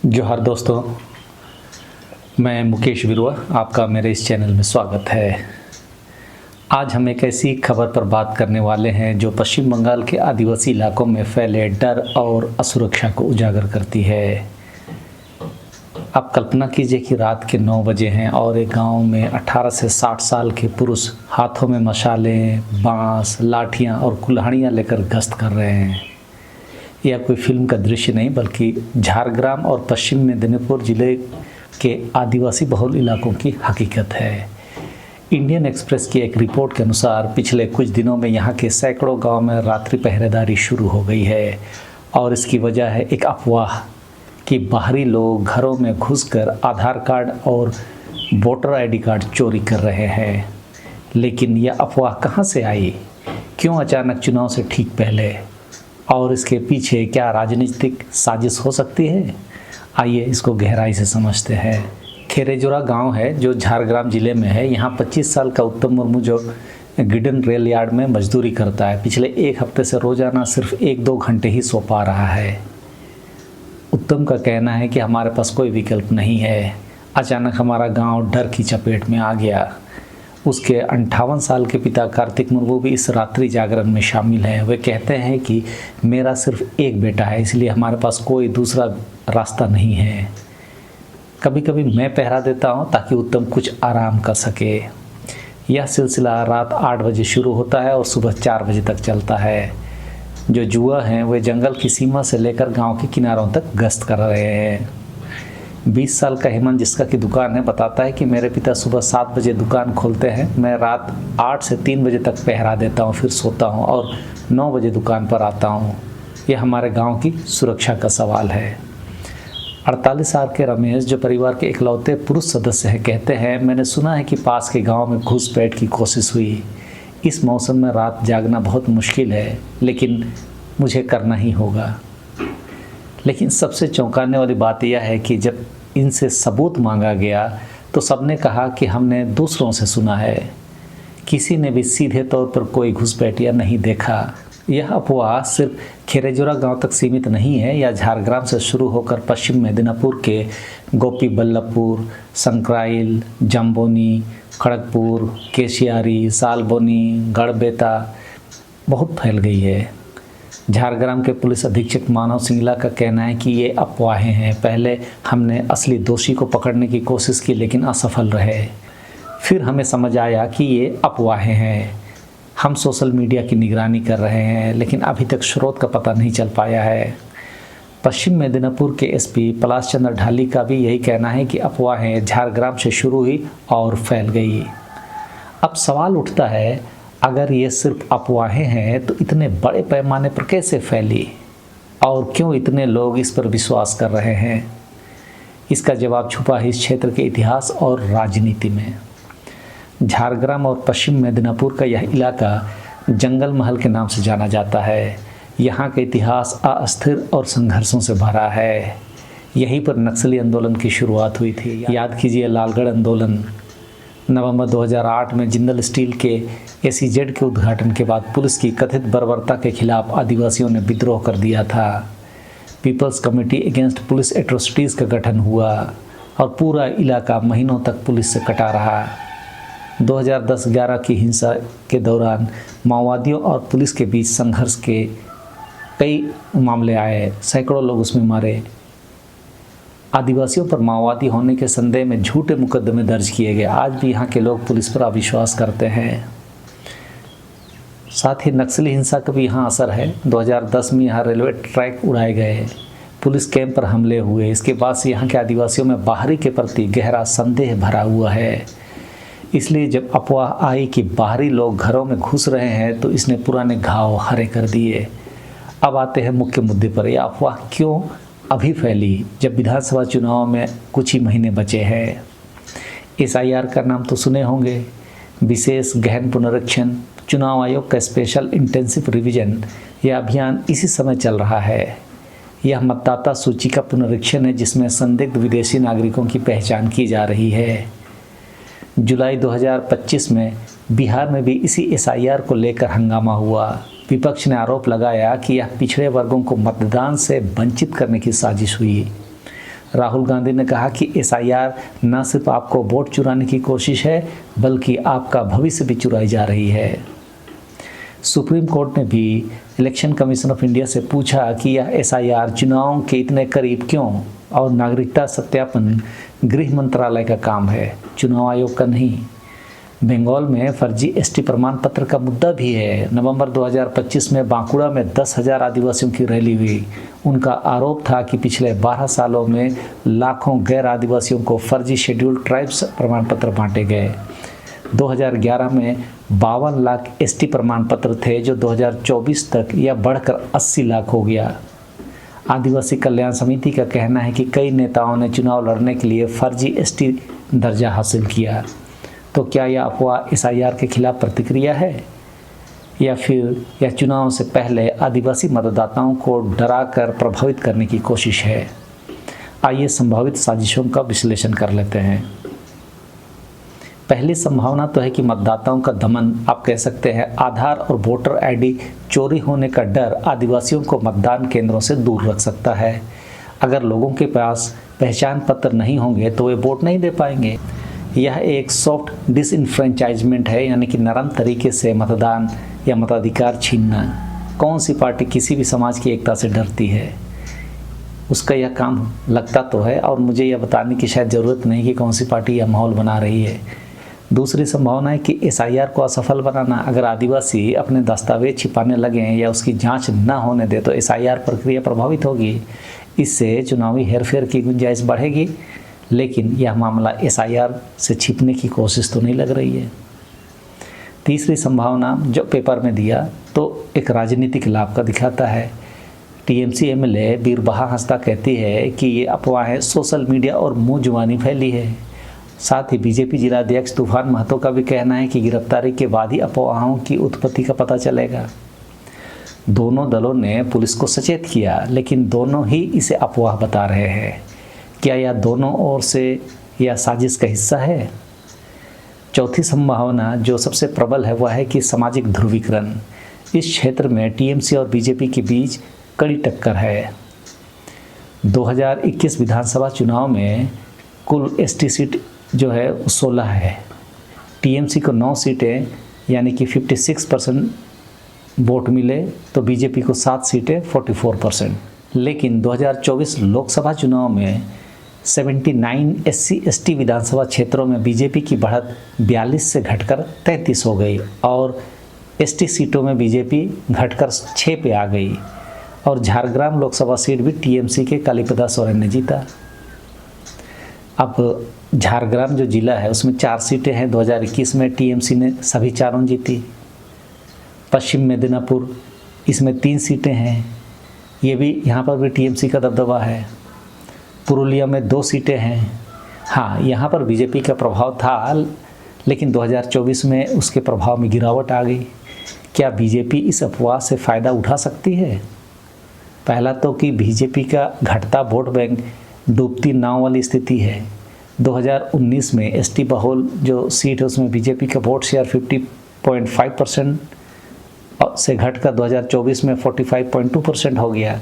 जोहार दोस्तों, मैं मुकेश बिरुआ, आपका मेरे इस चैनल में स्वागत है। आज हम एक ऐसी खबर पर बात करने वाले हैं जो पश्चिम बंगाल के आदिवासी इलाकों में फैले डर और असुरक्षा को उजागर करती है। आप कल्पना कीजिए कि रात के 9 बजे हैं और एक गांव में 18 से 60 साल के पुरुष हाथों में मशालें, बांस, लाठियां और कुल्हाड़ियां लेकर गश्त कर रहे हैं। यह कोई फिल्म का दृश्य नहीं बल्कि झारग्राम और पश्चिम मेदिनीपुर जिले के आदिवासी बहुल इलाकों की हकीकत है। इंडियन एक्सप्रेस की एक रिपोर्ट के अनुसार पिछले कुछ दिनों में यहाँ के सैकड़ों गांव में रात्रि पहरेदारी शुरू हो गई है और इसकी वजह है एक अफवाह कि बाहरी लोग घरों में घुसकर आधार कार्ड और वोटर आईडी कार्ड चोरी कर रहे हैं। लेकिन यह अफवाह कहाँ से आई? क्यों अचानक चुनाव से ठीक पहले? और इसके पीछे क्या राजनीतिक साजिश हो सकती है? आइए इसको गहराई से समझते हैं। खेरेजोरा गांव है जो झारग्राम जिले में है। यहाँ 25 साल का उत्तम मुर्मू जो गिडन रेल यार्ड में मजदूरी करता है, पिछले एक हफ्ते से रोजाना सिर्फ 1-2 घंटे ही सो पा रहा है। उत्तम का कहना है कि हमारे पास कोई विकल्प नहीं है। अचानक हमारा गांव डर की चपेट में आ गया। उसके 58 साल के पिता कार्तिक मुर्मू भी इस रात्रि जागरण में शामिल हैं। वे कहते हैं कि मेरा सिर्फ एक बेटा है, इसलिए हमारे पास कोई दूसरा रास्ता नहीं है। कभी कभी मैं पहरा देता हूँ ताकि उत्तम कुछ आराम कर सके। यह सिलसिला रात 8 बजे शुरू होता है और सुबह 4 बजे तक चलता है। जो जुआ हैं वे जंगल की सीमा से लेकर गांव के किनारों तक गश्त कर रहे हैं। 20 साल का हेमंत, जिसका की दुकान है, बताता है कि मेरे पिता सुबह 7 बजे दुकान खोलते हैं। मैं रात 8 से 3 बजे तक पहरा देता हूँ, फिर सोता हूँ और 9 बजे दुकान पर आता हूँ। यह हमारे गांव की सुरक्षा का सवाल है। 48 साल के रमेश, जो परिवार के इकलौते पुरुष सदस्य हैं, कहते हैं मैंने सुना है कि पास के गाँव में घुसपैठ की कोशिश हुई। इस मौसम में रात जागना बहुत मुश्किल है, लेकिन मुझे करना ही होगा। लेकिन सबसे चौंकाने वाली बात यह है कि जब इनसे सबूत मांगा गया तो सबने कहा कि हमने दूसरों से सुना है, किसी ने भी सीधे तौर पर कोई घुसपैठिया नहीं देखा। यह अफवाह सिर्फ खेरेजोरा गांव तक सीमित नहीं है। यह झारग्राम से शुरू होकर पश्चिम मेदिनीपुर के गोपी बल्लभपुर, संक्राइल, जम्बोनी, खड़गपुर, केशियारी, सालबोनी, गढ़बेता बहुत फैल गई है। झारग्राम के पुलिस अधीक्षक मानव सिंगला का कहना है कि ये अफवाहें हैं। पहले हमने असली दोषी को पकड़ने की कोशिश की लेकिन असफल रहे। फिर हमें समझ आया कि ये अफवाहें हैं। हम सोशल मीडिया की निगरानी कर रहे हैं लेकिन अभी तक स्रोत का पता नहीं चल पाया है। पश्चिम मेदिनीपुर के एसपी पलाश चंद्र ढाली का भी यही कहना है कि अफवाहें झारग्राम से शुरू हुई और फैल गई। अब सवाल उठता है, अगर ये सिर्फ अफवाहें हैं तो इतने बड़े पैमाने पर कैसे फैली और क्यों इतने लोग इस पर विश्वास कर रहे हैं? इसका जवाब छुपा है इस क्षेत्र के इतिहास और राजनीति में। झारग्राम और पश्चिम मेदिनीपुर का यह इलाका जंगल महल के नाम से जाना जाता है। यहाँ का इतिहास अस्थिर और संघर्षों से भरा है। यहीं पर नक्सली आंदोलन की शुरुआत हुई थी। याद कीजिए लालगढ़ आंदोलन। नवंबर 2008 में जिंदल स्टील के एसीजेड के उद्घाटन के बाद पुलिस की कथित बर्बरता के खिलाफ आदिवासियों ने विद्रोह कर दिया था। People's committee against police atrocities का गठन हुआ और पूरा इलाका महीनों तक पुलिस से कटा रहा। 2010-11 की हिंसा के दौरान माओवादियों और पुलिस के बीच संघर्ष के कई मामले आए, सैकड़ों लोग उसमें मारे। आदिवासियों पर माओवादी होने के संदेह में झूठे मुकदमे दर्ज किए गए। आज भी यहाँ के लोग पुलिस पर अविश्वास करते हैं। साथ ही नक्सली हिंसा का भी यहाँ असर है। 2010 में यहाँ रेलवे ट्रैक उड़ाए गए, पुलिस कैंप पर हमले हुए। इसके बाद से यहाँ के आदिवासियों में बाहरी के प्रति गहरा संदेह भरा हुआ है। इसलिए जब अफवाह आई कि बाहरी लोग घरों में घुस रहे हैं तो इसने पुराने घाव हरे कर दिए। अब आते हैं मुख्य मुद्दे पर। यह अफवाह क्यों अभी फैली जब विधानसभा चुनाव में कुछ ही महीने बचे हैं? SIR का नाम तो सुने होंगे, विशेष गहन पुनरीक्षण। चुनाव आयोग का स्पेशल इंटेंसिव रिवीजन, यह अभियान इसी समय चल रहा है। यह मतदाता सूची का पुनरीक्षण है जिसमें संदिग्ध विदेशी नागरिकों की पहचान की जा रही है। जुलाई 2025 में बिहार में भी इसी SIR को लेकर हंगामा हुआ। विपक्ष ने आरोप लगाया कि यह पिछड़े वर्गों को मतदान से वंचित करने की साजिश हुई। राहुल गांधी ने कहा कि एसआईआर न सिर्फ आपको वोट चुराने की कोशिश है बल्कि आपका भविष्य भी चुराई जा रही है। सुप्रीम कोर्ट ने भी इलेक्शन कमीशन ऑफ इंडिया से पूछा कि यह एसआईआर चुनाव के इतने करीब क्यों, और नागरिकता सत्यापन गृह मंत्रालय का काम है, चुनाव आयोग का नहीं। बंगाल में फर्जी एसटी प्रमाण पत्र का मुद्दा भी है। नवंबर 2025 में बांकुड़ा में 10,000 आदिवासियों की रैली हुई। उनका आरोप था कि पिछले 12 सालों में लाखों गैर आदिवासियों को फर्जी शेड्यूल्ड ट्राइब्स प्रमाण पत्र बांटे गए। 2011 में 52 लाख एसटी प्रमाण पत्र थे, जो 2024 तक यह बढ़कर 80 लाख हो गया। आदिवासी कल्याण समिति का कहना है कि कई नेताओं ने चुनाव लड़ने के लिए फर्जी एसटी दर्जा हासिल किया। तो क्या यह अफवाह एसआईआर के खिलाफ प्रतिक्रिया है, या फिर यह चुनाव से पहले आदिवासी मतदाताओं को डराकर प्रभावित करने की कोशिश है? आइए संभावित साजिशों का विश्लेषण कर लेते हैं। पहली संभावना तो है कि मतदाताओं का दमन, आप कह सकते हैं आधार और वोटर आईडी चोरी होने का डर आदिवासियों को मतदान केंद्रों से दूर रख सकता है। अगर लोगों के पास पहचान पत्र नहीं होंगे तो वे वोट नहीं दे पाएंगे। यह एक सॉफ्ट डिसइनफ्रेंचाइजमेंट है, यानी कि नरम तरीके से मतदान या मताधिकार छीनना। कौन सी पार्टी किसी भी समाज की एकता से डरती है? उसका यह काम लगता तो है, और मुझे यह बताने की शायद ज़रूरत नहीं कि कौन सी पार्टी यह माहौल बना रही है। दूसरी संभावना है कि एसआईआर को असफल बनाना। अगर आदिवासी अपने दस्तावेज छिपाने लगें या उसकी जांच न होने दे तो एसआईआर प्रक्रिया प्रभावित होगी। इससे चुनावी हेरफेर की गुंजाइश बढ़ेगी, लेकिन यह मामला एसआईआर से छिपने की कोशिश तो नहीं लग रही है। तीसरी संभावना जो पेपर में दिया तो एक राजनीतिक लाभ का दिखाता है। टीएमसी एमएलए बीरबहा हंसदा कहती है कि ये अफवाहें सोशल मीडिया और मुँह जुबानी फैली है। साथ ही बीजेपी जिलाध्यक्ष तूफान महतो का भी कहना है कि गिरफ्तारी के बाद ही अफवाहों की उत्पत्ति का पता चलेगा। दोनों दलों ने पुलिस को सचेत किया, लेकिन दोनों ही इसे अफवाह बता रहे हैं। क्या यह दोनों ओर से यह साजिश का हिस्सा है? चौथी संभावना जो सबसे प्रबल है वह है कि सामाजिक ध्रुवीकरण। इस क्षेत्र में टीएमसी और बीजेपी के बीच कड़ी टक्कर है। 2021 विधानसभा चुनाव में कुल एसटी सीट जो है 16 है। टीएमसी को 9 सीटें यानी कि 56% वोट मिले, तो बीजेपी को 7 सीटें 44%। लेकिन 2024 लोकसभा चुनाव में 79 एससी एसटी विधानसभा क्षेत्रों में बीजेपी की बढ़त 42 से घटकर 33 हो गई, और एसटी सीटों में बीजेपी घटकर 6 पे आ गई, और झारग्राम लोकसभा सीट भी टीएमसी के कालीपदा सोरेन ने जीता। अब झारग्राम जो जिला है उसमें 4 सीटें हैं। 2021 में टीएमसी ने सभी चारों जीती। पश्चिम मेदिनीपुर, इसमें 3 सीटें हैं, ये भी यहाँ पर भी टीएमसी का दबदबा है। पुरुलिया में 2 सीटें हैं। हाँ, यहाँ पर बीजेपी का प्रभाव था, लेकिन 2024 में उसके प्रभाव में गिरावट आ गई। क्या बीजेपी इस अफवाह से फ़ायदा उठा सकती है? पहला तो कि बीजेपी का घटता वोट बैंक डूबती नाव वाली स्थिति है। 2019 में एसटी बहुल जो सीट है उसमें बीजेपी का वोट शेयर 50.5% से घटकर 2024 में 45.2% हो गया।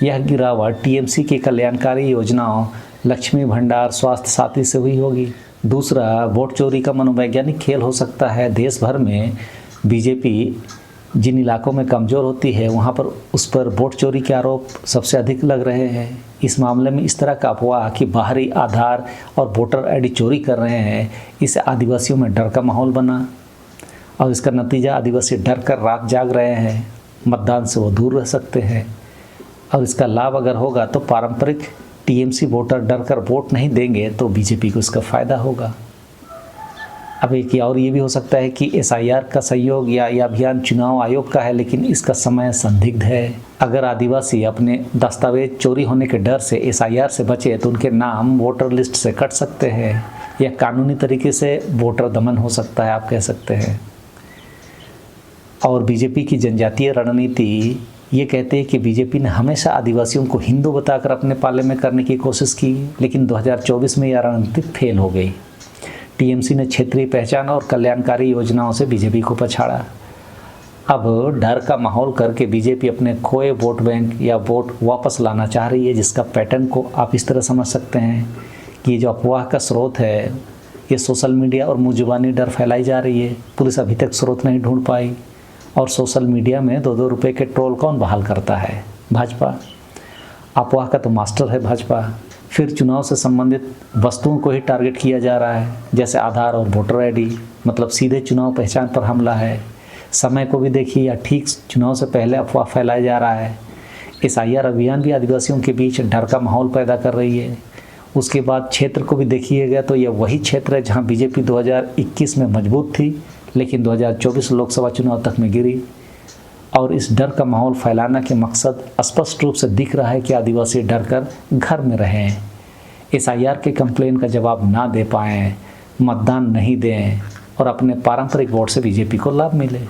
यह गिरावट टीएमसी की कल्याणकारी योजनाओं लक्ष्मी भंडार, स्वास्थ्य साथी से हुई होगी। दूसरा, वोट चोरी का मनोवैज्ञानिक खेल हो सकता है। देश भर में बीजेपी जिन इलाकों में कमज़ोर होती है वहाँ पर उस पर वोट चोरी के आरोप सबसे अधिक लग रहे हैं। इस मामले में इस तरह का अफवाह कि बाहरी आधार और वोटर आईडी चोरी कर रहे हैं, इससे आदिवासियों में डर का माहौल बना, और इसका नतीजा आदिवासी डर कर रात जाग रहे हैं, मतदान से वो दूर रह सकते हैं। और इसका लाभ अगर होगा तो पारंपरिक टीएमसी वोटर डर कर वोट नहीं देंगे, तो बीजेपी को इसका फ़ायदा होगा। अब एक और ये भी हो सकता है कि एसआईआर का सहयोग या यह अभियान चुनाव आयोग का है, लेकिन इसका समय संदिग्ध है। अगर आदिवासी अपने दस्तावेज चोरी होने के डर से एसआईआर से बचे तो उनके नाम वोटर लिस्ट से कट सकते हैं, या कानूनी तरीके से वोटर दमन हो सकता है, आप कह सकते हैं। और बीजेपी की जनजातीय रणनीति ये कहते हैं कि बीजेपी ने हमेशा आदिवासियों को हिंदू बताकर अपने पाले में करने की कोशिश की, लेकिन 2024 में यह रणनीति फेल हो गई। टीएमसी ने क्षेत्रीय पहचान और कल्याणकारी योजनाओं से बीजेपी को पछाड़ा। अब डर का माहौल करके बीजेपी अपने खोए वोट बैंक या वोट वापस लाना चाह रही है, जिसका पैटर्न को आप इस तरह समझ सकते हैं कि ये जो अफवाह का स्रोत है ये सोशल मीडिया और मुँह जुबानी डर फैलाई जा रही है। पुलिस अभी तक स्रोत नहीं ढूंढ पाई। और सोशल मीडिया में 2-2 रुपये के ट्रोल कौन बहाल करता है? भाजपा। अफवाह का तो मास्टर है भाजपा। फिर चुनाव से संबंधित वस्तुओं को ही टारगेट किया जा रहा है, जैसे आधार और वोटर आईडी, मतलब सीधे चुनाव पहचान पर हमला है। समय को भी देखिए, या ठीक चुनाव से पहले अफवाह फैलाया जा रहा है। SIR अभियान भी आदिवासियों के बीच डर का माहौल पैदा कर रही है। उसके बाद क्षेत्र को भी देखिएगा तो यह वही क्षेत्र है जहां बीजेपी 2021 में मजबूत थी, लेकिन 2024 लोकसभा चुनाव तक में गिरी। और इस डर का माहौल फैलाना के मकसद स्पष्ट रूप से दिख रहा है कि आदिवासी डर कर घर में रहें, SIR के कंप्लेन का जवाब ना दे पाएँ, मतदान नहीं दें और अपने पारंपरिक वोट से बीजेपी को लाभ मिले।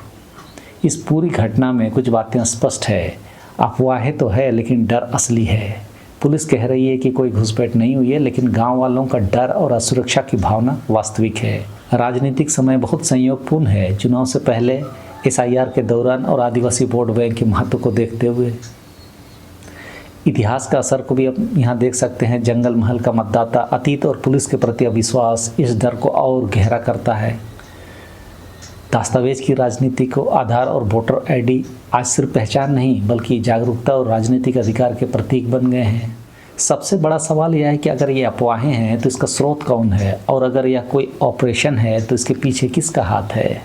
इस पूरी घटना में कुछ बातें स्पष्ट है। अफवाहें तो है, लेकिन डर असली है। पुलिस कह रही है कि कोई घुसपैठ नहीं हुई है, लेकिन गांव वालों का डर और असुरक्षा की भावना वास्तविक है। राजनीतिक समय बहुत संयोगपूर्ण है। चुनाव से पहले, SIR के दौरान और आदिवासी वोट बैंक के महत्व को देखते हुए इतिहास का असर को भी अब यहाँ देख सकते हैं। जंगल महल का मतदाता अतीत और पुलिस के प्रति अविश्वास इस डर को और गहरा करता है। दस्तावेज की राजनीति को आधार और वोटर आईडी आज सिर्फ पहचान नहीं, बल्कि जागरूकता और राजनीतिक अधिकार के प्रतीक बन गए हैं। सबसे बड़ा सवाल यह है कि अगर ये अफवाहें हैं तो इसका स्रोत कौन है, और अगर यह कोई ऑपरेशन है तो इसके पीछे किसका हाथ है?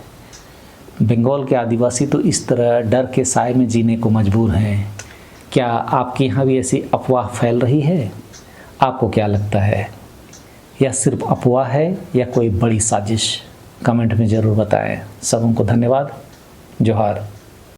बंगाल के आदिवासी तो इस तरह डर के साए में जीने को मजबूर हैं। क्या आपके यहाँ भी ऐसी अफवाह फैल रही है? आपको क्या लगता है, यह सिर्फ अफवाह है या कोई बड़ी साजिश? कमेंट में ज़रूर बताएं। सबों को धन्यवाद। जोहार।